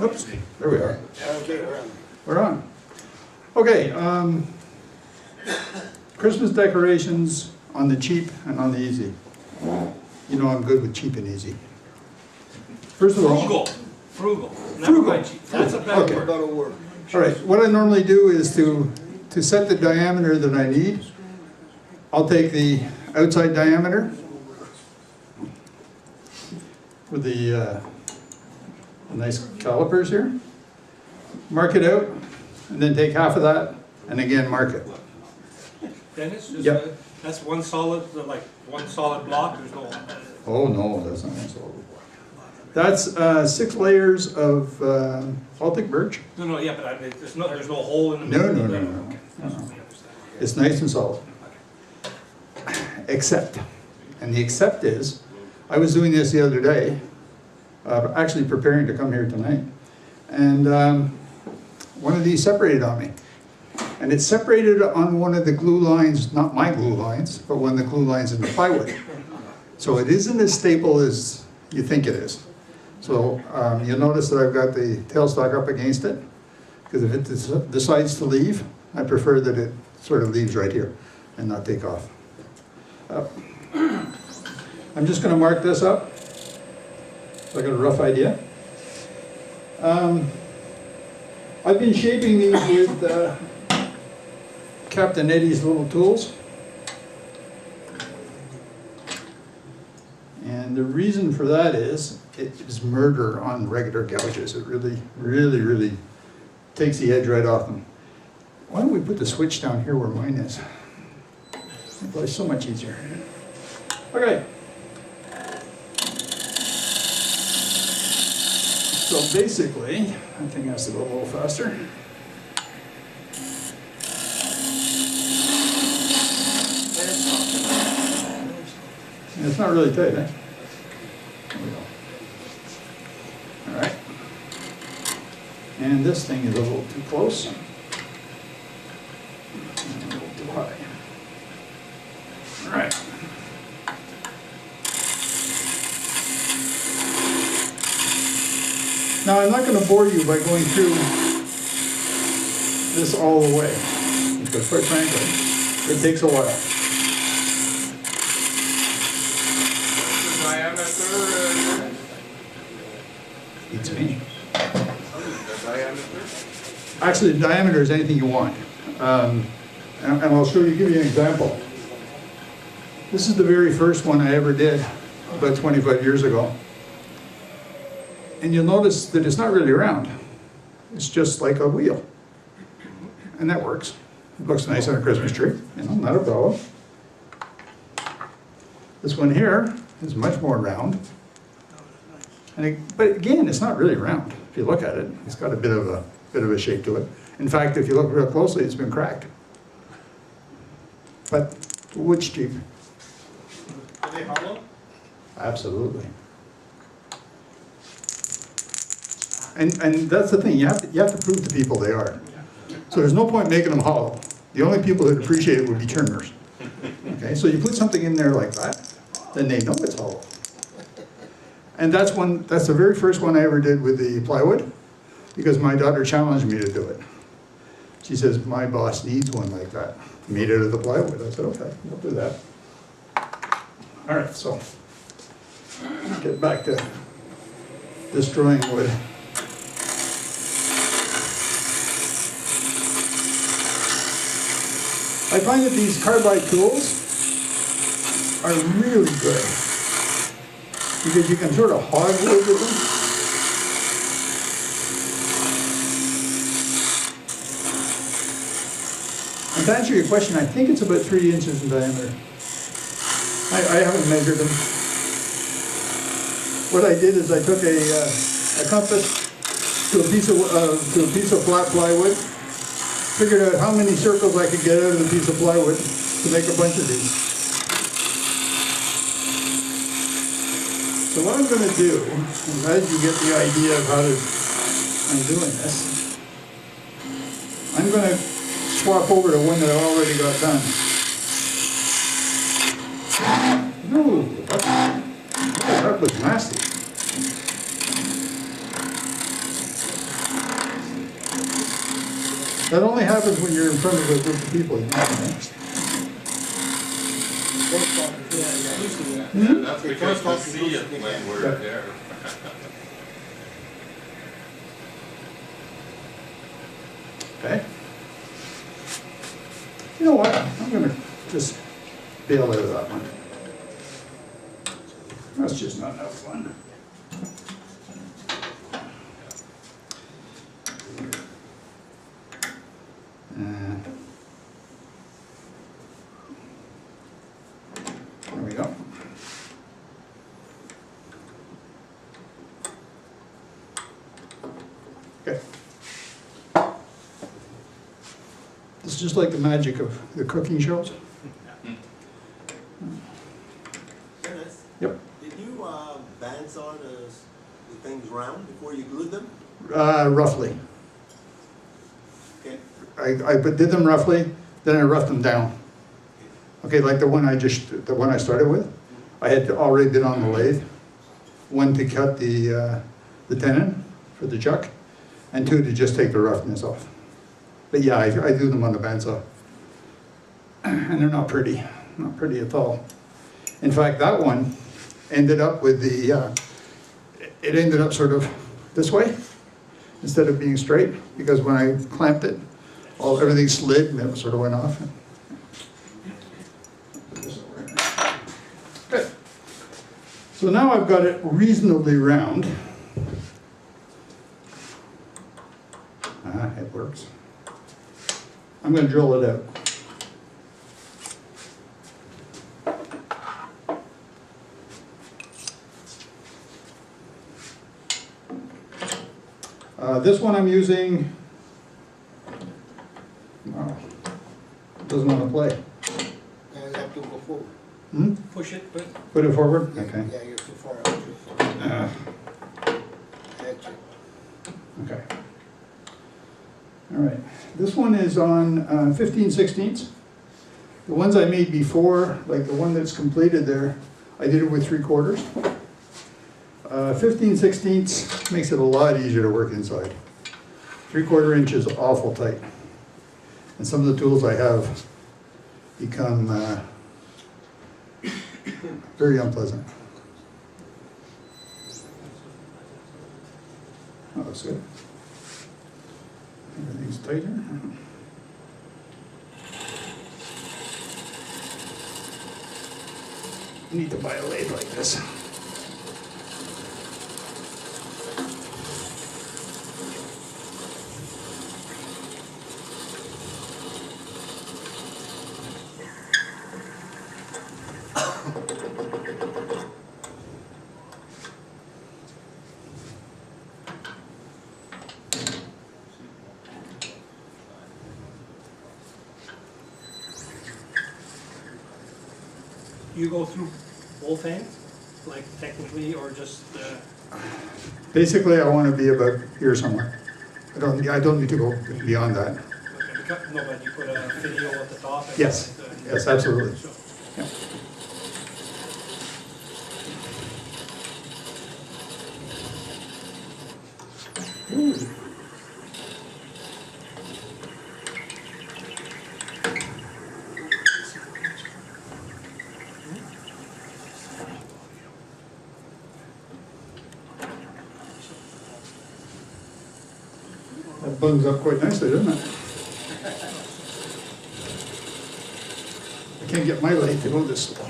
Oops, there we are. Okay, We're on. Okay, Christmas decorations on the cheap and on the easy. You know I'm good with cheap and easy. First of all, Frugal. Never mind cheap. That's a better Okay. word. better word. all right, what I normally do is to set the diameter that I need. I'll take the outside diameter with the nice calipers here, mark it out, and then take half of that, and again mark it. Dennis, just, Yep. that's one solid, like one solid block. There's no. Oh no, that's not one solid block. That's 6 layers of Baltic birch. No, yeah, but I mean, there's no hole in the middle. No. Okay. It's nice and solid. Except, and the except is, I was doing this the other day, actually preparing to come here tonight, and one of these separated on me. And it separated on one of the glue lines, not my glue lines, but one of the glue lines in the plywood. So it isn't as stable as you think it is. So you'll notice that I've got the tailstock up against it, because if it decides to leave, I prefer that it sort of leaves right here and not take off. I'm just going to mark this up, so I got a rough idea. I've been shaping these with Captain Eddie's little tools. And the reason for that is, it is murder on regular gouges. It really takes the edge right off them. Why don't we put the switch down here where mine is? It's so much easier. Okay. So basically, I think it has to go a little faster. And it's not really tight, eh? There we go. All right. And this thing is a little too close. And a little too high. All right. Now, I'm not going to bore you by going through this all the way, because quite frankly, it takes a while. Beats me. Actually, the diameter is anything you want. And I'll show you, give you an example. This is the very first one I ever did, about 25 years ago. And you'll notice that it's not really round. It's just like a wheel. And that works. It looks nice on a Christmas tree, you know, not a problem. This one here is much more round. But again, it's not really round. If you look at it, it's got a bit of a shape to it. In fact, if you look real closely, it's been cracked. But the wood's cheap. Are they hollow? Absolutely. And that's the thing, you have to prove to people they are. So there's no point making them hollow. The only people that appreciate it would be turners. Okay, so you put something in there like that, then they know it's hollow. And that's the very first one I ever did with the plywood, because my daughter challenged me to do it. She says, my boss needs one like that, made out of the plywood. I said, okay, we'll do that. All right, so get back to destroying wood. I find that these carbide tools are really good because you can sort of hog wood with them. And to answer your question, I think it's about 3 inches in diameter. I haven't measured them. What I did is I took a compass to a piece of flat plywood, figured out how many circles I could get out of the piece of plywood to make a bunch of these. So what I'm going to do, and as you get the idea of how I'm doing this, I'm going to swap over to one that I already got done. No, that looks nasty. That only happens when you're in front of a group of people, you know what I mean? Yeah, that's because we see it when we're there. Okay. You know what? I'm gonna just bail out of that one. That's just not enough fun. There we go. Okay. It's just like the magic of the cooking shows. Dennis, Yep. did you bandsaw the things round before you glued them? Roughly. Okay. I did them roughly, then I roughed them down. Okay, like the one I started with, I had already been on the lathe. One to cut the tenon for the chuck, and two to just take the roughness off. But yeah, I do them on the bandsaw. And they're not pretty at all. In fact, that one ended up with it ended up sort of this way, instead of being straight, because when I clamped it, everything slid and it sort of went off. Good. So now I've got it reasonably round. It works. I'm going to drill it out. This one I'm using, wow, it doesn't want to play. You have to go forward. Hmm? Push it, but Put it forward? Okay. Yeah, you're too far out. That's it. Okay. All right. This one is on 15/16. The ones I made before, like the one that's completed there, I did it with 3/4. 15/16 makes it a lot easier to work inside. 3/4 inch is awful tight. And some of the tools I have become very unpleasant. Oh, that's good. Everything's tighter. You need to buy a lathe like this. you go through both ends, like technically, or just, Basically, I want to be about here somewhere. I don't need to go beyond that. no, but you put a video at the top? And Yes, yes, absolutely. So, Yeah. That bungs up quite nicely, doesn't it? I can't get my lathe to go this slow.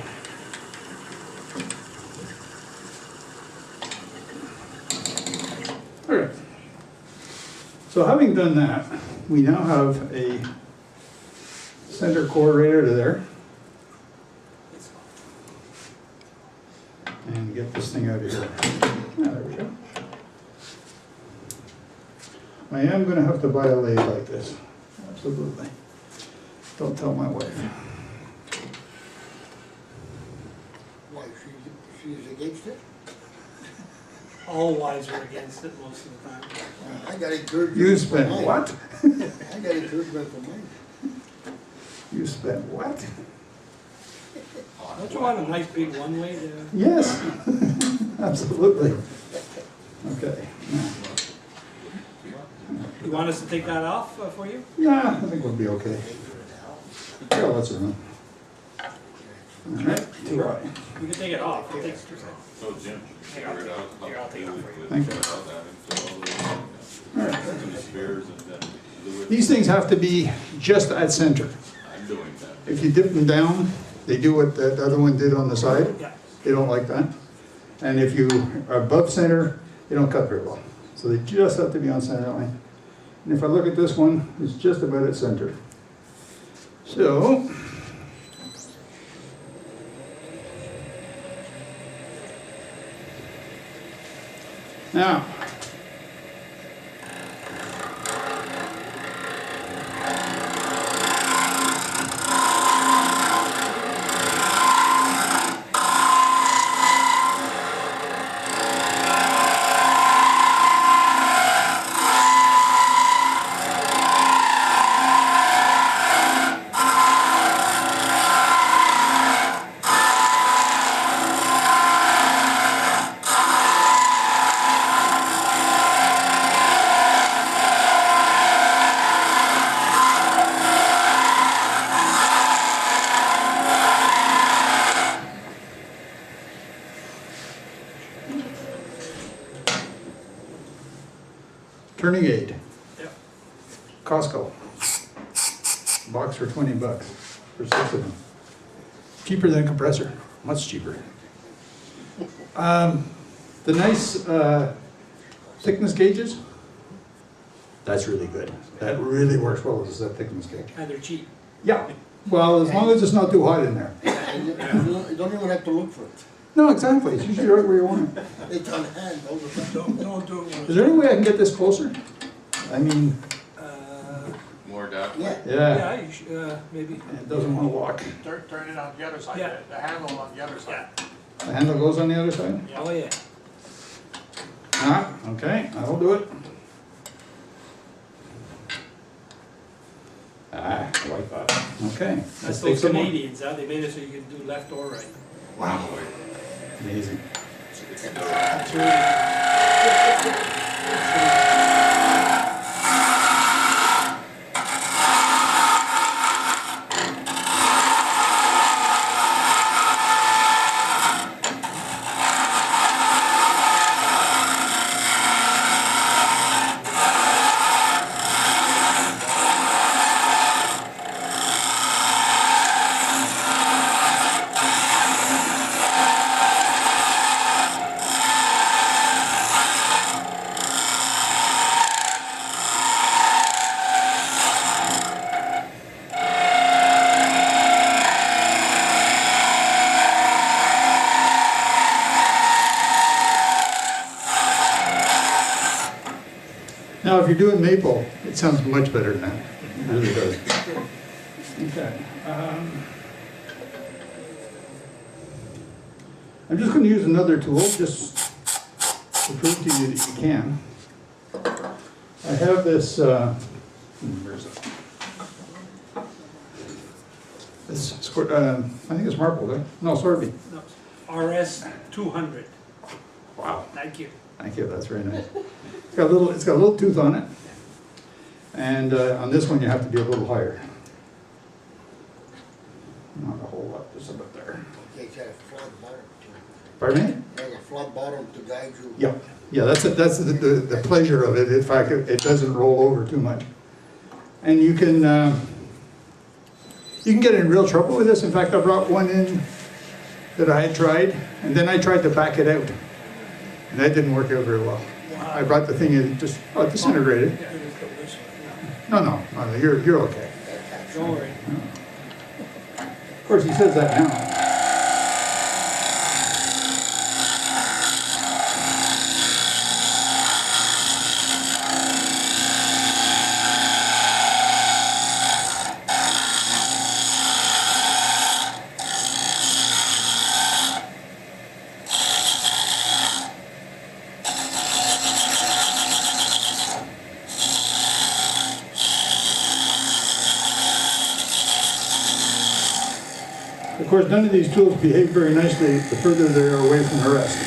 All right. So having done that, we now have a center core right out of there. And get this thing out of here. Yeah, there we go. I am going to have to buy a lathe like this. Absolutely. Don't tell my wife. Why, she's against it? all wives are against it most of the time. I got encouragement. You from spent mine. what? I got encouragement from mine. You spent what? Don't you want a nice big one-way there? Yes, absolutely. Okay. You want us to take that off for you? Nah, I think we'll be okay. Yeah, let's run. All right, too high. We can take it off. It takes 2 seconds. So Jim, figure it out. Here, I'll take it for you. Thank you. All right. Two spheres and then glue it. These things have to be just at center. I'm doing that. If you dip them down, they do what that other one did on the side. Yeah. They don't like that. And if you are above center, they don't cut very well. So they just have to be on center line. And if I look at this one, it's just about at center. So, now, turning aid, Yep. Costco. Box for $20 for 6 of them. Cheaper than a compressor, much cheaper. The nice thickness gauges, that's really good. That really works well as a thickness gauge. And they're cheap. Yeah, well, as long as it's not too hot in there. And you don't even have to look for it. No, exactly, it's usually right where you want it. It's on hand all the time. Don't do it. Is there any way I can get this closer? I mean, More that way. Yeah. yeah, Yeah, you should, maybe. it doesn't want to walk. Turn it on the other side, Yeah. the handle on the other side. The handle goes on the other side? Oh, yeah. Ah, okay, that'll do it. Ah, I like that. Okay. That's let's take those some more. Canadians, huh? They made it so you can do left or right. Wow, amazing. It's That's really. Now, if you're doing maple, it sounds much better than that. It really does. Okay. I'm just going to use another tool, just to prove to you that you can. I have this, where is it? This, I think it's marble, right? No, sorbet. No, RS 200. Wow. Thank you. Thank you, that's very nice. It's got a little tooth on it. And on this one, you have to be a little higher. Not a whole lot, just about there. It's got a flat bottom too. Pardon me? It has a flat bottom to guide you. Yeah, yeah, that's the pleasure of it. In fact, it doesn't roll over too much. And you can get in real trouble with this. In fact, I brought one in that I had tried, and then I tried to back it out. And that didn't work out very well. I brought the thing in, just, oh, it disintegrated. No, you're okay. Don't worry. Of course, he says that now. Of course, none of these tools behave very nicely the further they are away from the rest.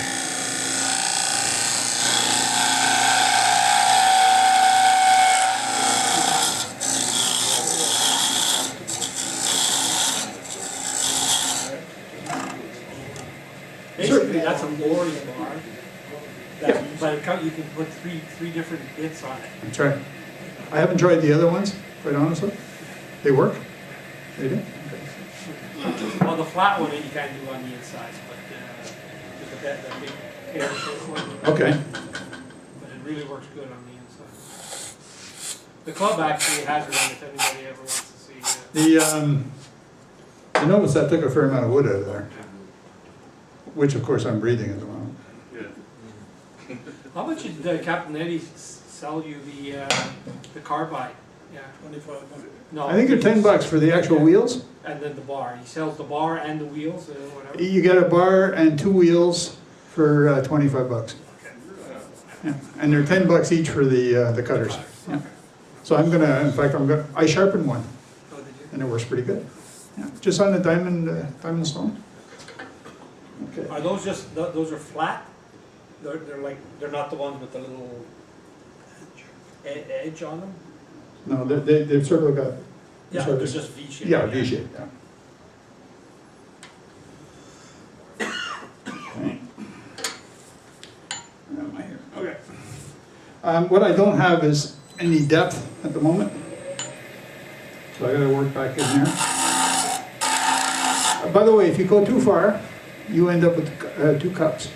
out, you can put three different bits on it. That's right. I haven't tried the other ones, quite honestly. They work? They do? Well, the flat one you can't do on the inside, but with the big pear shaped one. Okay. But it really works good on the inside. The club actually has one if anybody ever wants to see it. I noticed that took a fair amount of wood out of there, which of course I'm breathing at the moment. How much did Captain Eddie sell you the carbide? Yeah. 25. No. I think they're $10 for the actual wheels. And then the bar. He sells the bar and the wheels, whatever. You get a bar and 2 wheels for $25. Yeah. And they're $10 each for the cutters. Yeah. So I'm gonna, in fact, I sharpened one, Oh, did you? and it works pretty good. Yeah. Just on the diamond stone. Okay. Are those just, those are flat? They're like, they're not the ones with the little edge on them? No, they've sort of got. Yeah, sort of- they're just V-shaped. Yeah, V-shape, yeah. Okay. Where am I here? Okay. What I don't have is any depth at the moment. So I gotta work back in there. By the way, if you go too far, you end up with 2 cups.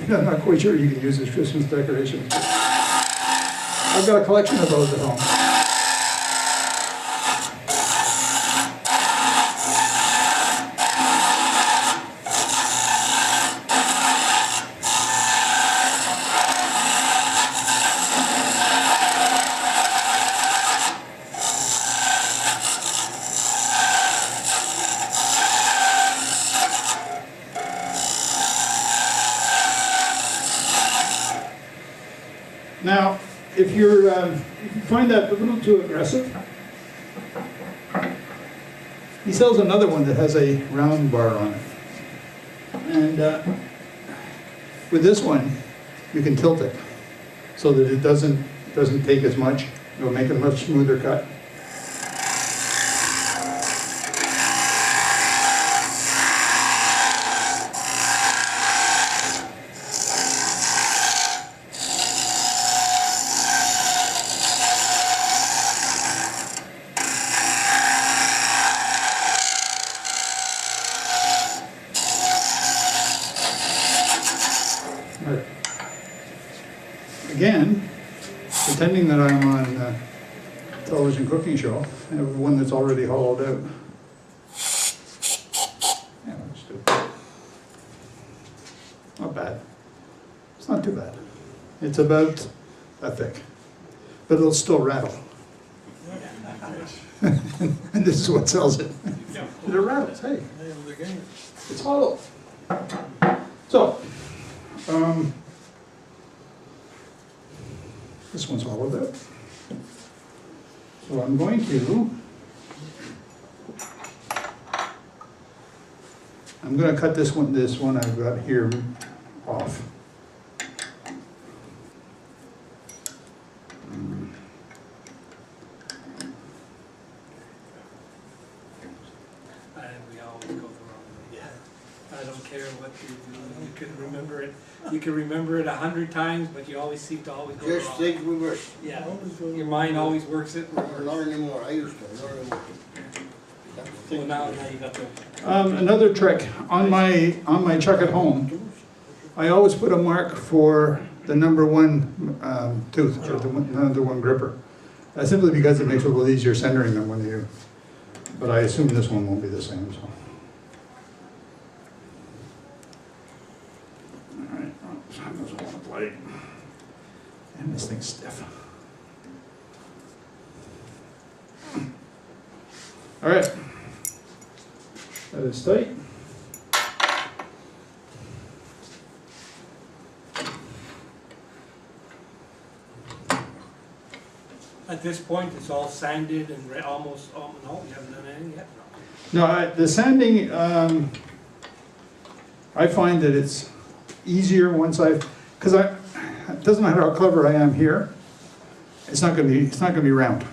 I'm not quite sure you can use as Christmas decorations. I've got a collection of those at home. Now, if you find that a little too aggressive, he sells another one that has a round bar on it. And with this one, you can tilt it so that it doesn't take as much. It'll make a much smoother cut. Right. Again, pretending that I'm on a television cooking show, I have one that's already hollowed out. Yeah, let's do it. Not bad. It's not too bad. It's about that thick, but it'll still rattle. And this is what sells it. It rattles, hey. It's hollow. So, this one's hollowed out. So I'm going to cut this one I've got here off. And we always go the wrong way. I don't care what you do, you can remember it. You can remember it 100 times, but you always seem to always go the Just wrong way. think reverse. Yeah, your mind always works it Not reverse. anymore, I used to, not anymore. Well, now you got the. Another trick, on my chuck at home, I always put a mark for the number 1 tooth, or the number 1 gripper. Simply because it makes it a little easier centering them when you, but I assume this one won't be the same, so. All right, I doesn't want to play. And this thing's stiff. All right. That is tight. At this point, it's all sanded and almost, oh, no, you haven't done anything yet? No, the sanding, I find that it's easier once because it doesn't matter how clever I am here, it's not going to be round.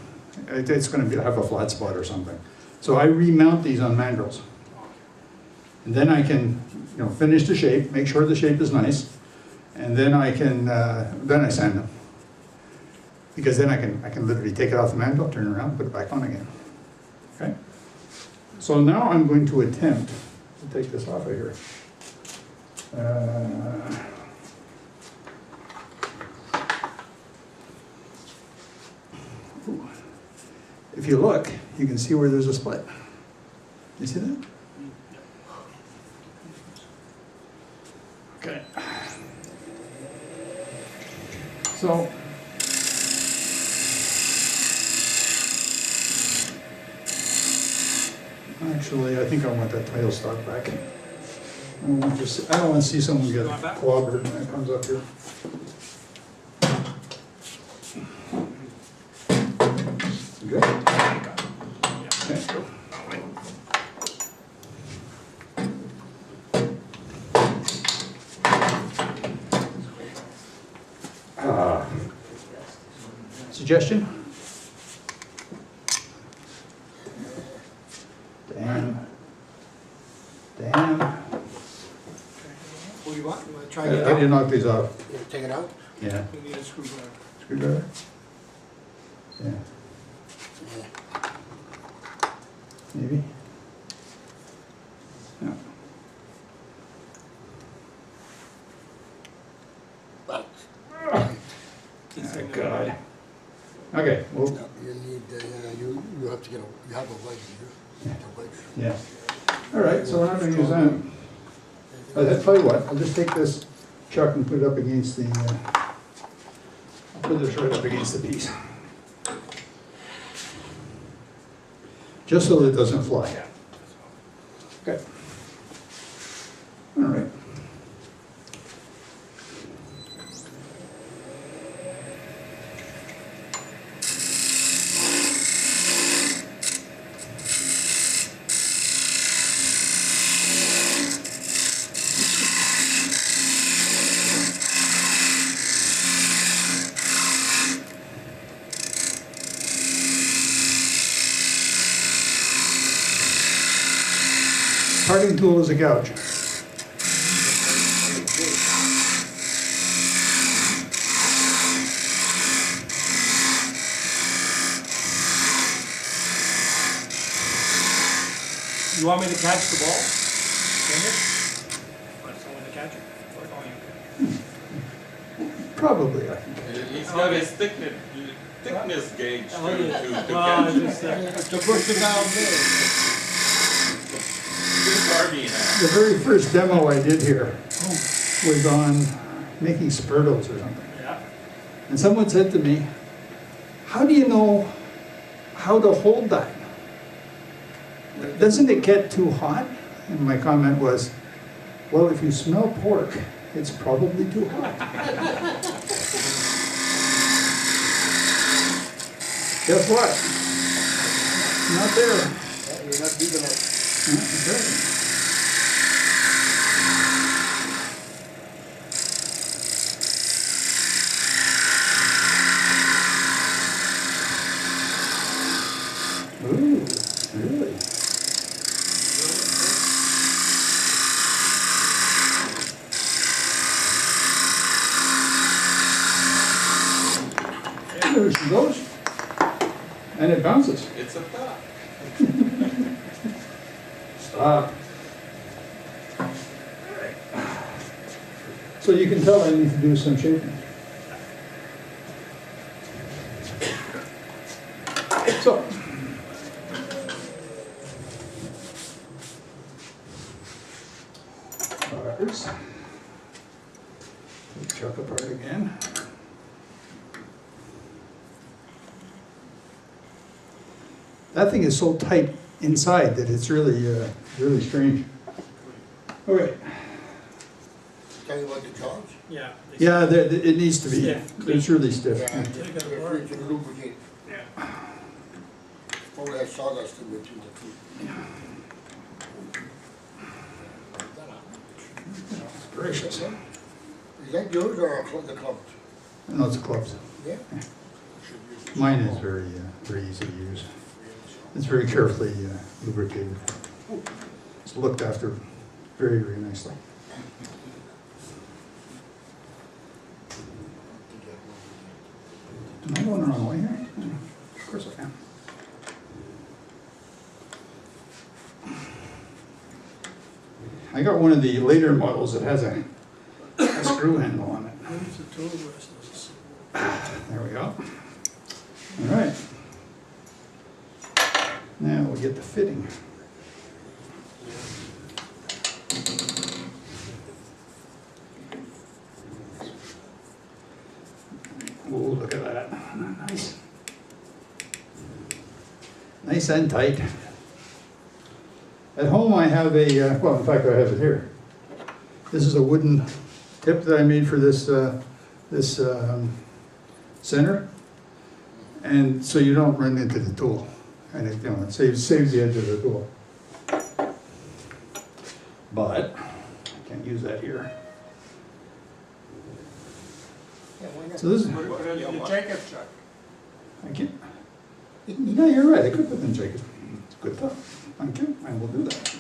It's going to have a flat spot or something. So I remount these on mandrels. And then I can, finish the shape, make sure the shape is nice, And then I can, then I sand them. Because then I can literally take it off the mantle, turn it around, put it back on again. Okay? So now I'm going to attempt to take this off of here. Ooh. If you look, you can see where there's a split. You see that? Okay. So, actually, I think I want that title stock back. I don't want to see someone get clobbered when it comes up here. Good. Okay. Suggestion? Damn. What do you want? You wanna try How to do you get knock these off? You take it out? Yeah. We need a screwdriver. Screwdriver? Yeah. Maybe? No. It's Oh, in the- God. Okay, well, You need, you have to get a, you have a wedge here. A wedge. yeah. All right, so we're not gonna use that. I'll tell you what, I'll just take this chuck and put it up against the, I'll put this right up against the piece. Just so that it doesn't fly. Okay. All right. Parting tool is a gouge. You want me to catch the ball? Want someone to catch it? Or oh, you Probably, I think. He's got his thickness gauge Oh, yeah. to Well, catch. just, To push it down there. Good Barbie hat. The very first demo I did here was on making spurtles or something. yeah. And someone said to me, how do you know how to hold that? Doesn't it get too hot? And my comment was, well, if you smell pork, it's probably too hot. Guess what? Not there. You're not deep enough. That's right. Ooh, really? There she goes. And it bounces. It's a thought. Stop. So you can tell I need to do some shaping. So. Bars. Take chuck apart again. That thing is so tight inside that it's really, really strange. Okay. Tell you about the jobs? Yeah. Yeah, it needs to be. Stiff. It's really stiff. Yeah. Yeah. Take it They're apart. free to lubricate. Yeah. Probably have sawdust in between the two. Gracious. Is that yours or the club? No, it's a clubs. Yeah. Mine is very, very easy to use. It's very carefully lubricated. It's looked after very, very nicely. Am I going the wrong way here? Of course I am. I got one of the later models that has a screw handle on it. Where's the tool rest? There we go. All right. Now we'll get the fitting. Oh, look at that. Nice. Nice and tight. At home I have a, well, in fact I have it here. This is a wooden tip that I made for this, center. And so you don't run into the tool. And it, it saves the edge of the tool. But I can't use that here. So this is, Put it in the Jacob truck. I can't. No, you're right, I could put in Jacob. It's a good thought. Thank you, I will do that.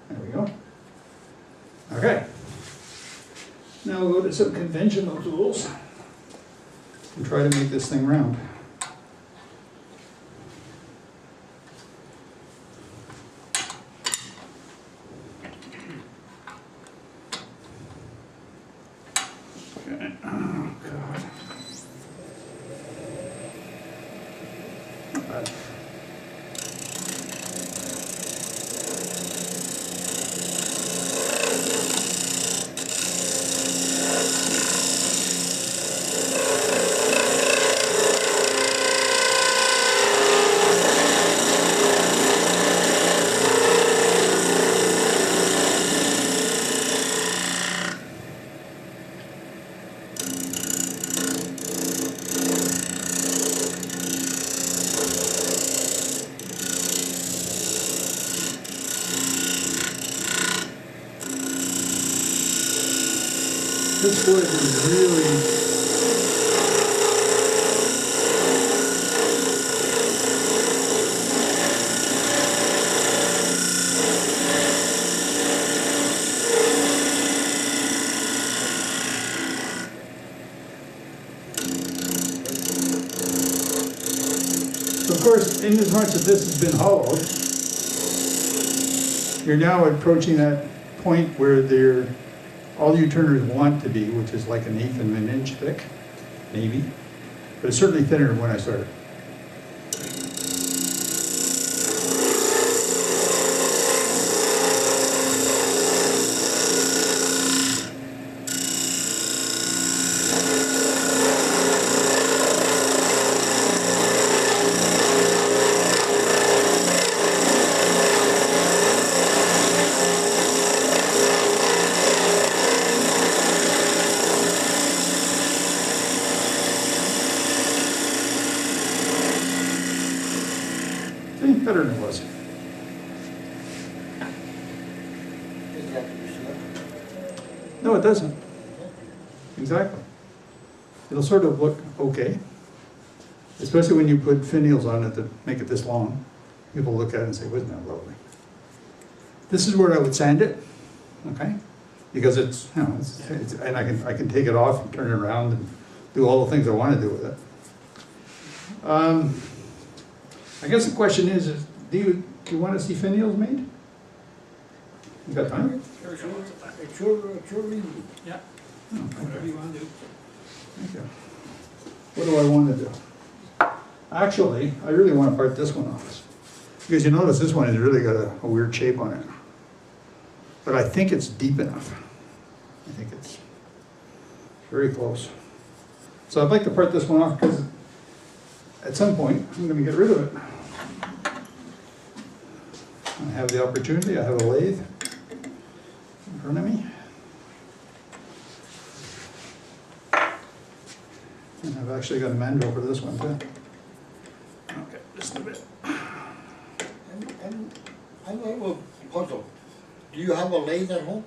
There we go. Okay. Now we'll go to some conventional tools and try to make this thing round. Okay. Oh, God. Not bad. This wood is really, so of course, in as much as this has been hollowed, you're now approaching that point where all you turners want to be, which is like an eighth of an inch thick, maybe. But it's certainly thinner than when I started. Better than it was. No, it doesn't. Exactly. It'll sort of look okay. Especially when you put finials on it that make it this long. People look at it and say, wasn't that lovely? This is where I would sand it, okay? Because it's, and I can take it off and turn it around and do all the things I want to do with it. I guess the question is do you want to see finials made? You got time? Sure, really. Yeah, Oh, whatever okay. you want to do. Thank you. What do I want to do? Actually, I really want to part this one off. Because you notice this one has really got a weird shape on it. But I think it's deep enough. I think it's very close. So I'd like to part this one off because at some point I'm going to get rid of it. I have the opportunity, I have a lathe in front of me. And I've actually got a mandrel for this one too. Okay, just a bit. And I'm a little puzzled. Do you have a lathe at home?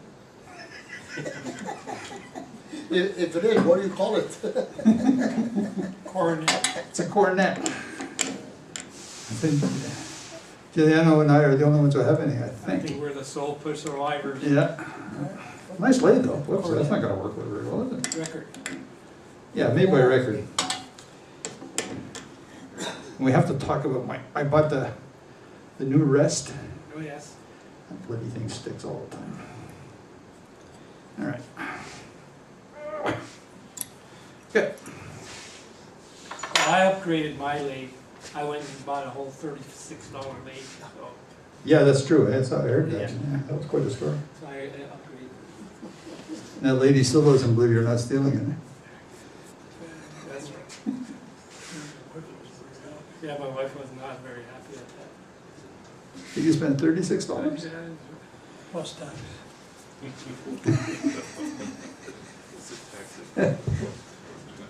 If it is, what do you call it? Coronet. It's a cornet. I think Giuliano and I are the only ones who have any, I I think. think we're the sole survivors. Yeah. Nice blade though. Whoops, that's not gonna work very well, is it? Record. Yeah, made by record. We have to talk about I bought the new Rest. Oh, yes. That bloody thing sticks all the time. All right. Good. Well, I upgraded my lathe. I went and bought a whole $36 lathe, so Yeah, that's true. That's how I heard that. Yeah. Yeah, that was quite a story. I upgraded. And that lady still doesn't believe you're not stealing it. That's right. Yeah, my wife was not very happy at that. Did you spend $36? Plus tax.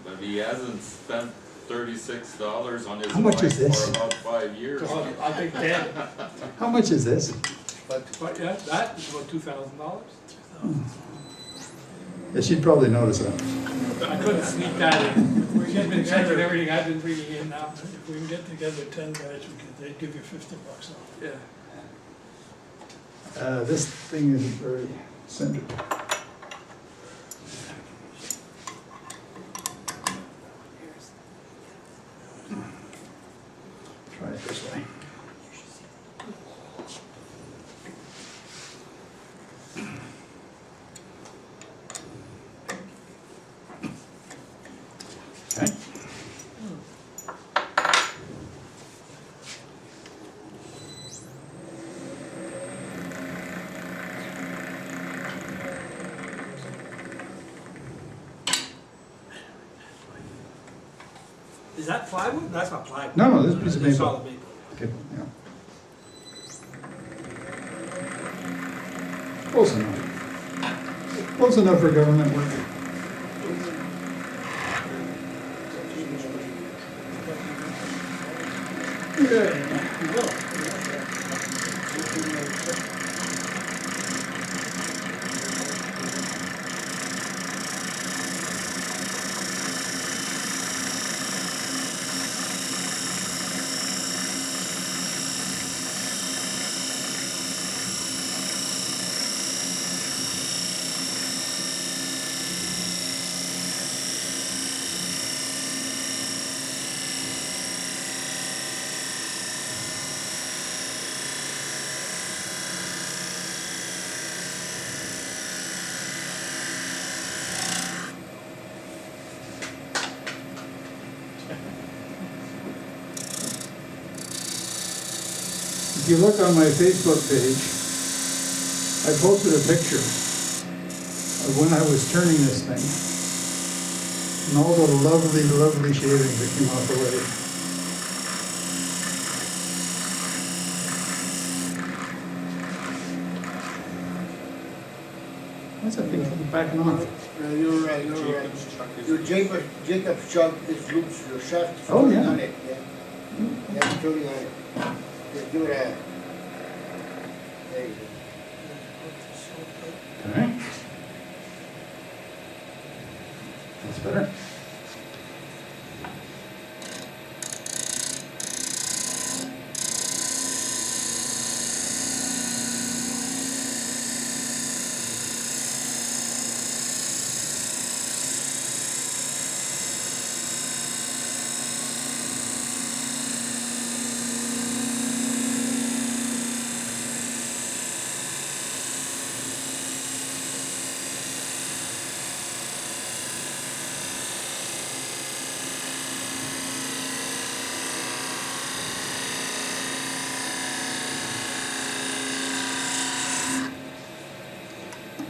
But he hasn't spent $36 on his How much is wife this? for about 5 years. I think that, How much is this? but yeah, that is about $2,000. Yeah, she'd probably notice that. I couldn't sneak that in. We She's get been checking together, everything I've been bringing in now. if we can get together 10 guys, they'd give you $50 off. Yeah. This thing isn't very centered. Try it this way. Okay. Is that plywood? That's not plywood. No, this piece of That's maple. solid maple. Okay, yeah. Close enough. Close enough for government work. Okay. If you look on my Facebook page, I posted a picture of when I was turning this thing and all the lovely, lovely shavings that came off the lathe. What's that thing backing off? Your Jacob's chuck is loose, your shaft is Oh, yeah. on it, yeah. You have to turn on it. Just do it out. There you go. All right. That's better.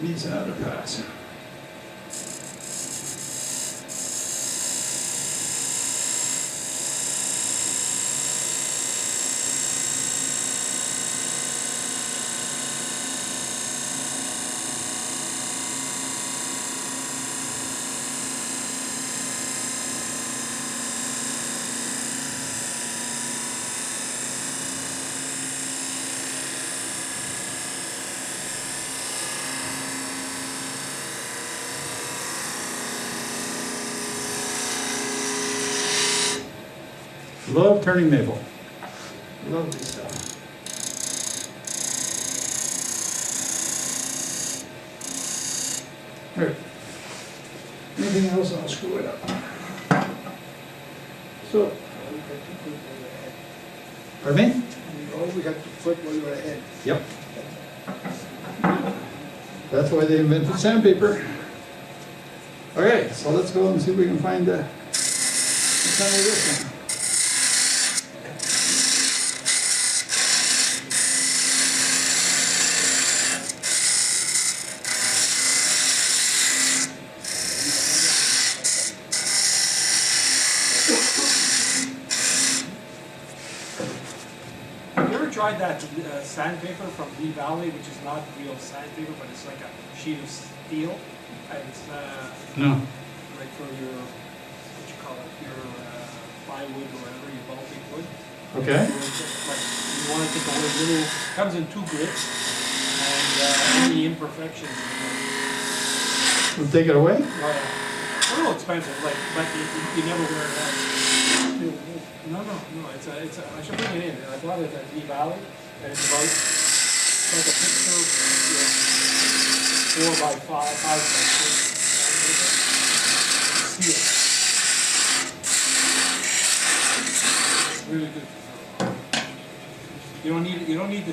Needs another pass. Love turning maple. Lovely stuff. All right. Anything else, I'll screw it up. So, pardon me? You always have to put where you're ahead. Yep. That's why they invented sandpaper. Okay, so let's go and see if we can find the center of this one. Have you ever tried that sandpaper from Lee Valley, which is not real sandpaper, but it's like a sheet of steel? And it's No. like for your, what you call it, your plywood or whatever, your Baltic wood. Okay. Like, you want to take away little, comes in 2 grits, and any imperfections. We'll take it away? It's a little expensive, like, but you never wear it out. No, it's a, I should bring it in. I bought it at Lee Valley, and it's about, it's like a picture, you know, 4 by 5 by 6. Steel. Really good. You don't need to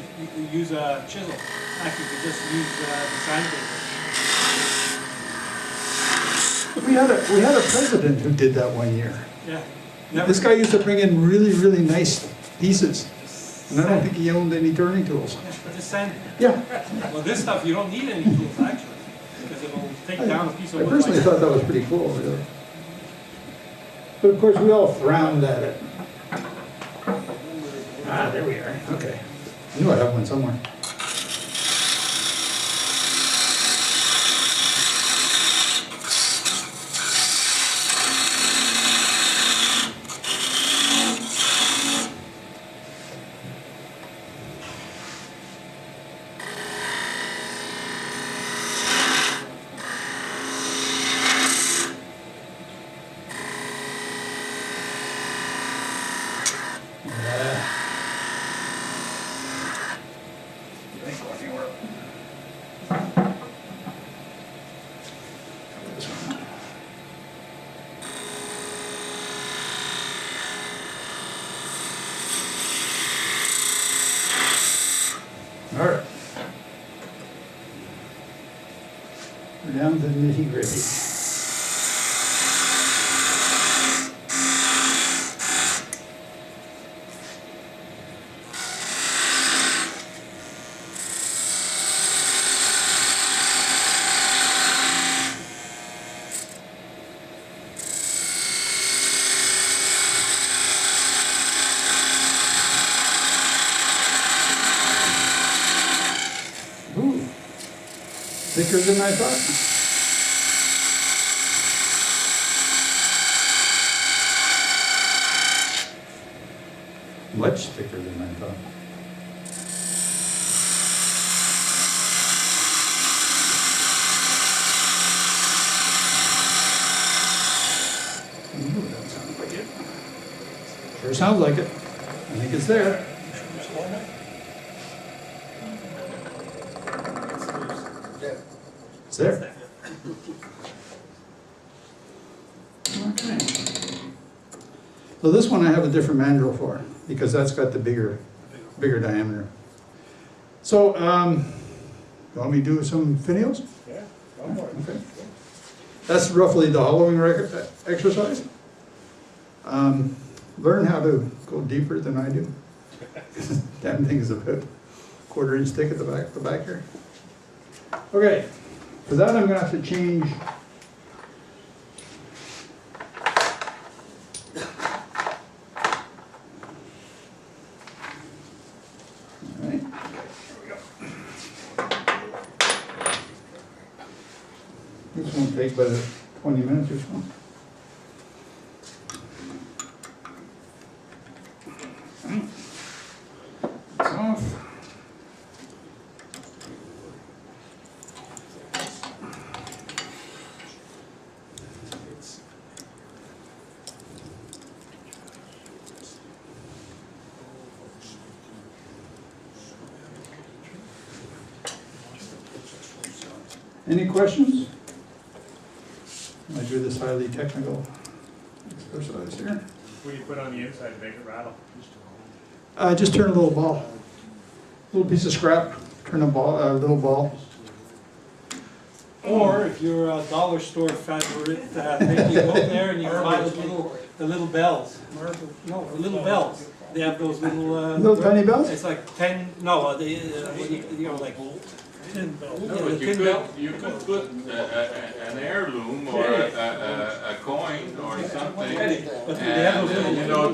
use a chisel. Actually, you can just use the sandpaper. We had a president who did that one year. Yeah. This guy used to bring in really, really nice pieces. And I don't think he owned any turning tools. Just sand. Yeah. Well, this stuff, you don't need any tools, actually, because it'll take down a piece of I wood. personally like thought that was pretty cool, really. But of course, we all frowned at it. Ah, there we are. Okay. I knew I had one somewhere. All right. We're down to the nitty gritty. Ooh, thicker than I thought. Much thicker than I thought. Ooh, that sounds like it. Sure sounds like it. I think it's there. Yeah. It's there. Okay. So this one I have a different mandrel for, because that's got the bigger diameter. So, you want me to do some finials? Yeah, go for it. Okay. That's roughly the hollowing exercise. Learn how to go deeper than I do. Damn thing is about 1/4 inch thick at the back here. Okay, for that I'm gonna have to change. All right, here we go. This won't take but 20 minutes or so. It's off. Any questions? I do this highly technical exercise here. What do you put on the inside to make it rattle? Just turn a little ball, little piece of scrap, turn a little ball. Or if you're a dollar store favorite, maybe you go there and you buy the little bells. No, the little bells. They have those little. Little tiny bells? It's like 10. No, you know, like. Tin belt. No, but you could put an heirloom or a coin or something. But they have those And, little. you know,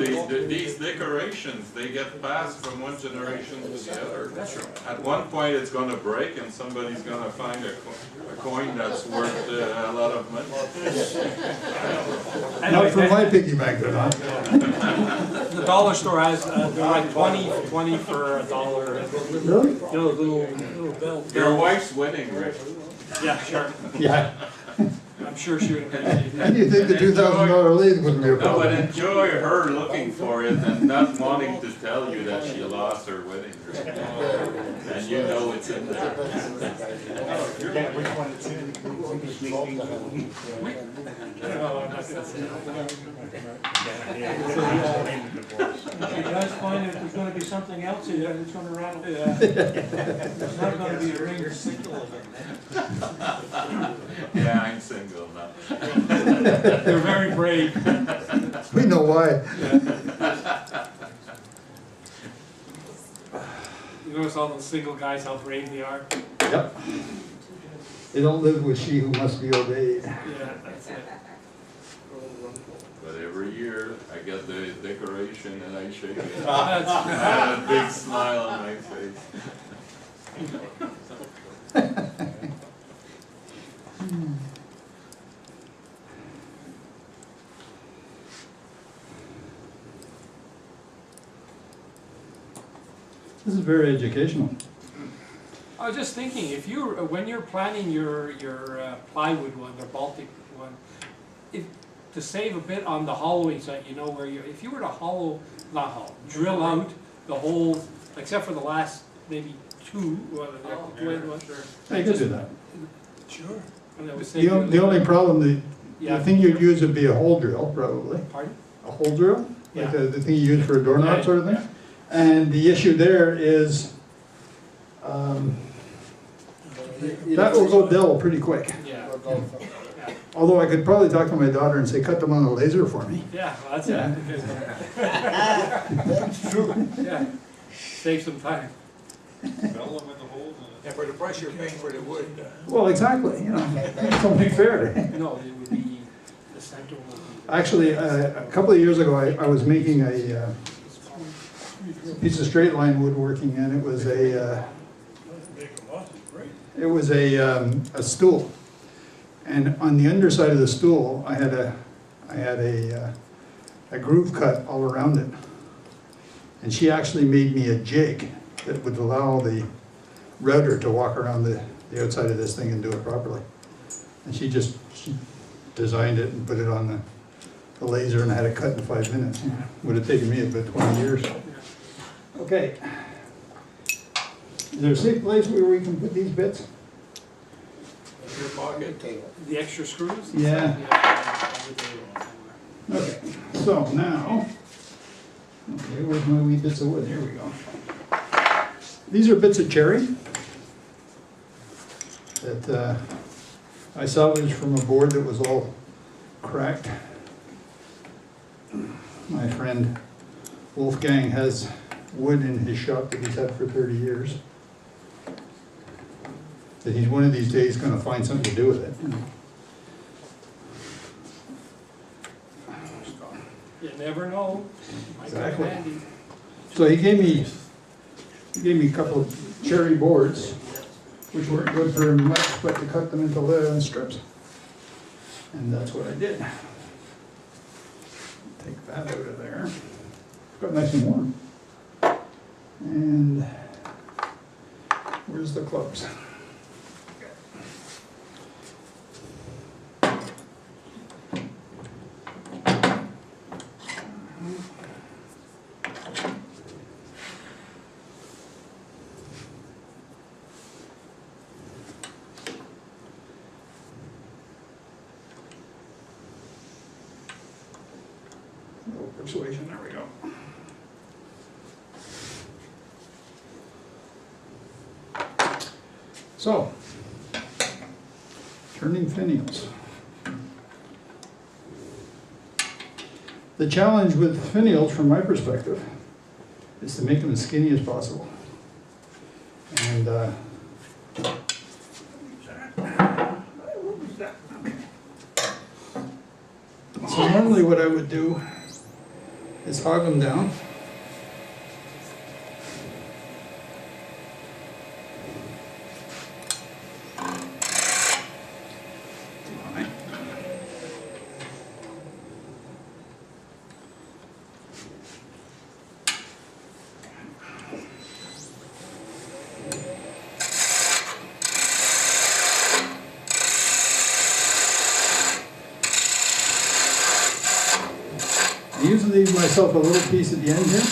these decorations, they get passed from one generation to the other. At one point, it's gonna break and somebody's gonna find a coin that's worth a lot of money. Not for my piggy bank, they're not. The dollar store has, they're like 20 for $1. Really? You know, little bell. Your wife's wedding, Rick. Yeah, sure. Yeah. I'm sure she would appreciate that. And you think the $2,000 lathe wouldn't be a No, but problem? enjoy her looking for it and not wanting to tell you that she lost her wedding ring. And you know it's in there. Forget which one it's in. No, I'm not gonna say that. If you guys find that there's gonna be something else in there that's gonna rattle. Yeah. It's not gonna be a ring single. Yeah, I'm single now. They're very brave. We know why. You notice all those single guys, how brave they are? Yep. They don't live with she who must be obeyed. Yeah, that's it. But every year, I get the decoration and I shake it. That's- I have a big smile on my face. This is very educational. I was just thinking, if you, when you're planning your plywood one, or Baltic one, to save a bit on the hollowing side, you know, where you, if you were to drill out the holes, except for the last maybe two, I could do that. Sure. And that would The save you. the only problem, the Yeah. thing you'd use would be a hole drill, probably. Pardon? A hole drill, like Yeah. the thing you use for a doorknob sort of thing. Yeah. And the issue there is, that will go dull pretty quick. Yeah, Although I could probably talk to my daughter and say, cut them on a laser for me. yeah, well, that's Yeah. it. That's true. Yeah, save some time. And for the price you're paying for the wood. Well, exactly, you know, something fair. No, it would be, the center would be. Actually, a couple of years ago, I was making a piece of straight line woodworking, and it was a stool. And on the underside of the stool, I had a groove cut all around it. And she actually made me a jig that would allow the router to walk around the outside of this thing and do it properly. And she designed it and put it on the laser, and I had it cut in 5 minutes. Would have taken me about 20 years. Okay. Is there a safe place where we can put these bits? Your pocket. The extra screws? Yeah. Yeah. Okay, so now, okay, where's my wee bits of wood? Here we go. These are bits of cherry that I salvaged from a board that was all cracked. My friend Wolfgang has wood in his shop that he's had for 30 years. That he's one of these days going to find something to do with it. You never know. Might come Exactly. handy. So he gave me a couple of cherry boards, which weren't good very much, but to cut them into little strips. And that's what I did. Take that out of there. Got nice and warm. And where's the clubs? persuasion, there we go. So, turning finials. The challenge with finials, from my perspective, is to make them as skinny as possible. And so normally what I would do is hog them down. I usually leave myself a little piece at the end here.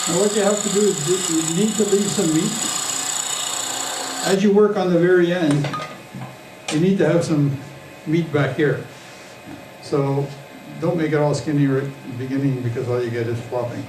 Now what you have to do is you need to leave some meat. As you work on the very end, you need to have some meat back here. So don't make it all skinny right at the beginning, because all you get is flopping.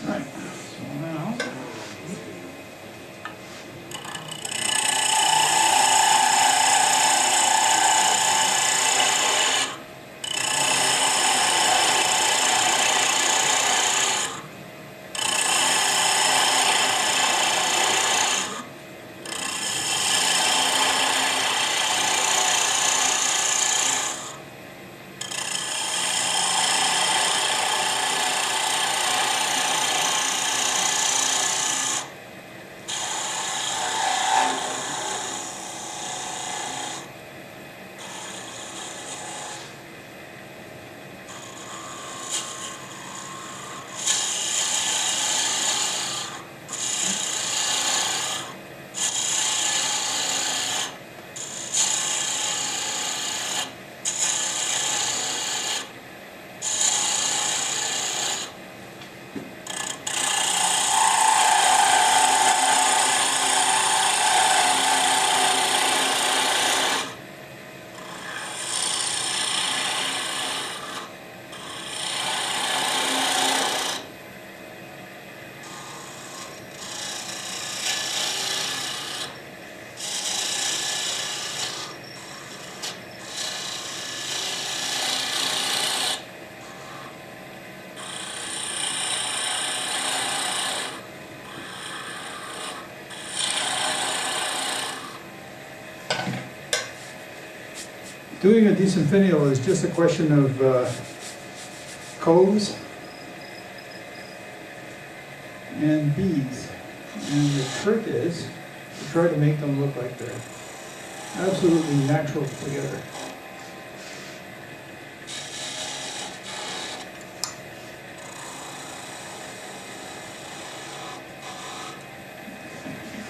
Right, so now, doing a decent finial is just a question of coves and Bs. And the trick is to try to make them look like they're absolutely natural together.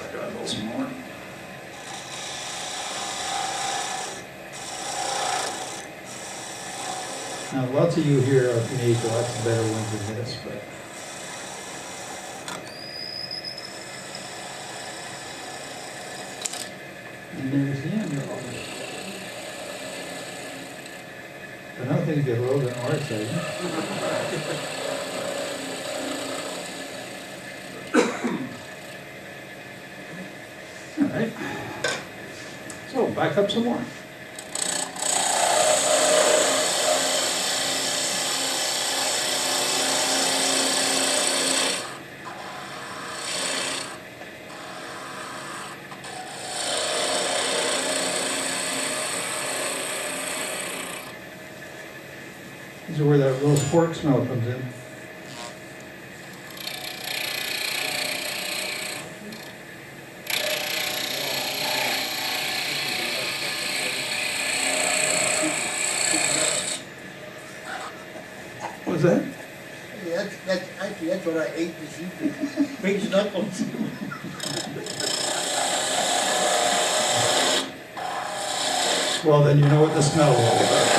I got a little some more. Now, lots of you here have made lots of better ones than this, but and there's the end of all of it. But now things get a little bit more exciting. All right. So back up some more. This is where that roast pork smell comes in. What's that? Yeah, that's what I ate this evening. Big knuckles. Well, then you know what the smell is all about.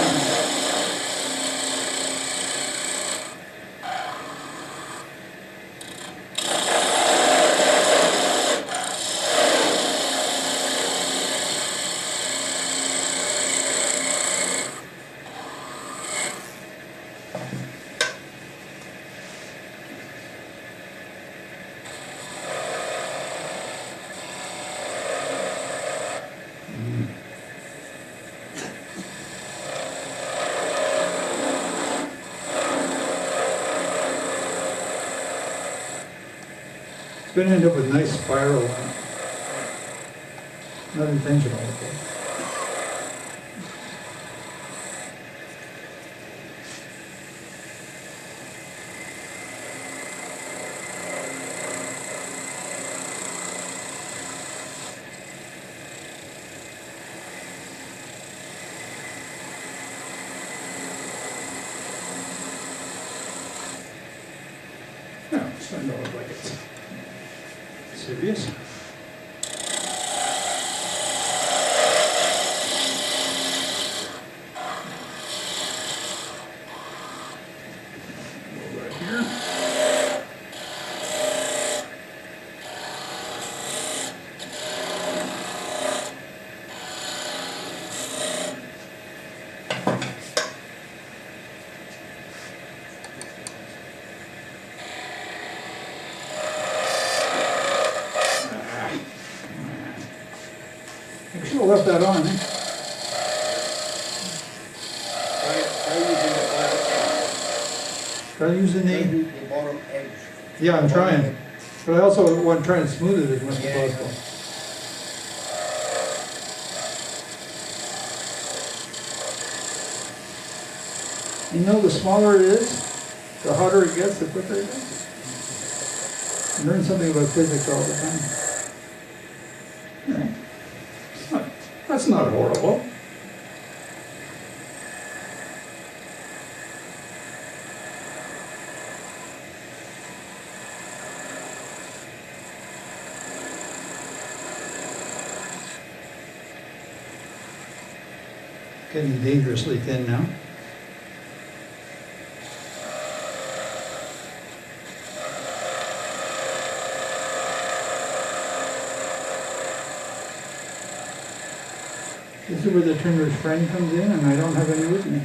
It's going to end up with nice spiral on it. Not intentional, okay? No, it's starting to look like it's serious. Go right here. I should have left that on, eh? Try using Try using the bottom edge. yeah, I'm trying. But I also want to try and smooth it as much Yeah, as I know. possible. You know, the smaller it is, the hotter it gets, the quicker it gets. I learn something about physics all the time. Yeah. That's not horrible. Getting dangerously thin now. This is where the trimmer's friend comes in, and I don't have any with me.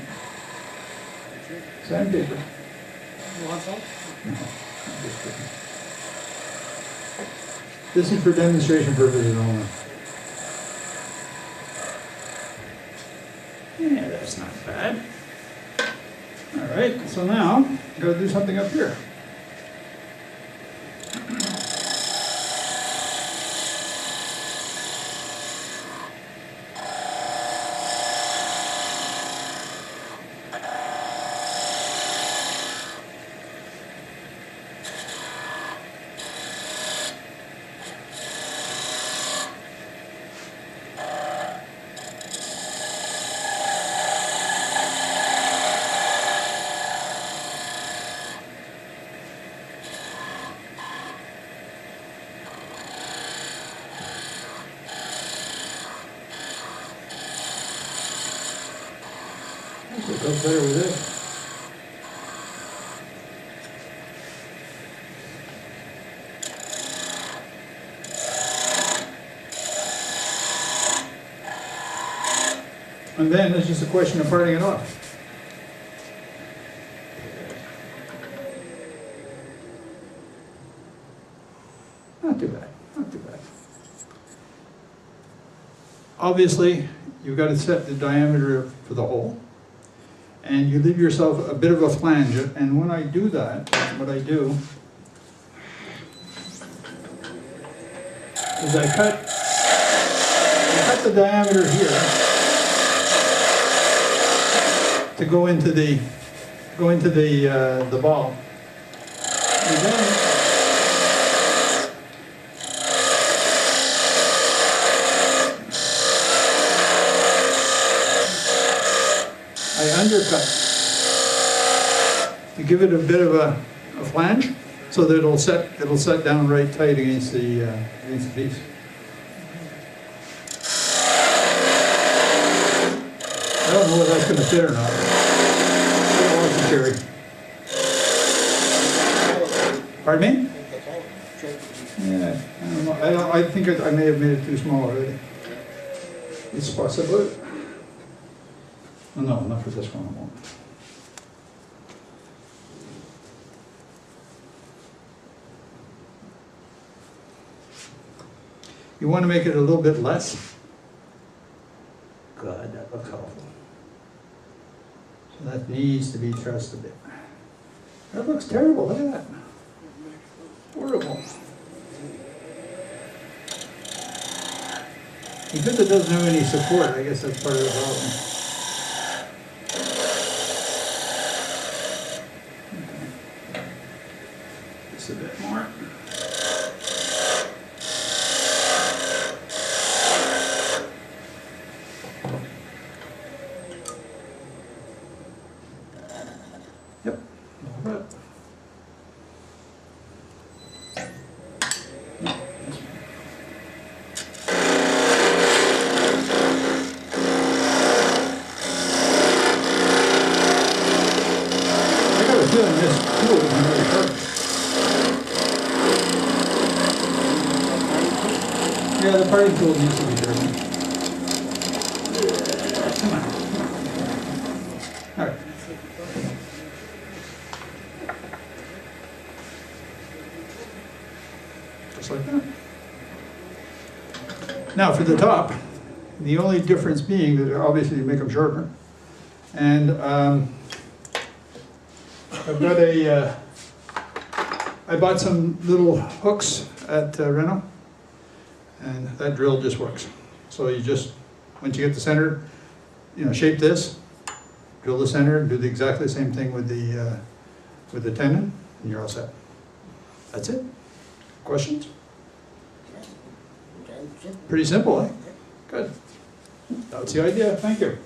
Sandpaper. You want some? No, I'm just kidding. This is for demonstration purposes only. Yeah, that's not bad. All right, so now, gotta do something up here. Feels better with this. And then it's just a question of parting it off. Not too bad, not too bad. Obviously, you've got to set the diameter for the hole, and you leave yourself a bit of a flange. And when I do that, what I do is I cut the diameter here to go into the ball. And then I undercut to give it a bit of a flange, so that it'll set down right tight against the piece. I don't know whether that's going to fit or not. I'll watch the cherry. Pardon me? Yeah, I don't know. I think I may have made it too small already. It's possible. Oh, no, not for this one. I won't. You want to make it a little bit less? God, that looks awful. So that needs to be trussed a bit. That looks terrible, look at that. Horrible. Because it doesn't have any support, I guess that's part of the problem. Okay. Just a bit more. Yep. All right. I got a feeling this tool isn't very sharp. Yeah, the parting tool needs to be sharpened. Come on. All right. Just like that. Now for the top, the only difference being that obviously you make them shorter. And I've got I bought some little hooks at Renault, and that drill just works. So you just, once you get the center, shape this, drill the center, and do exactly the same thing with the tendon, and you're all set. That's it. Questions? Pretty simple, eh? Good. That's the idea. Thank you.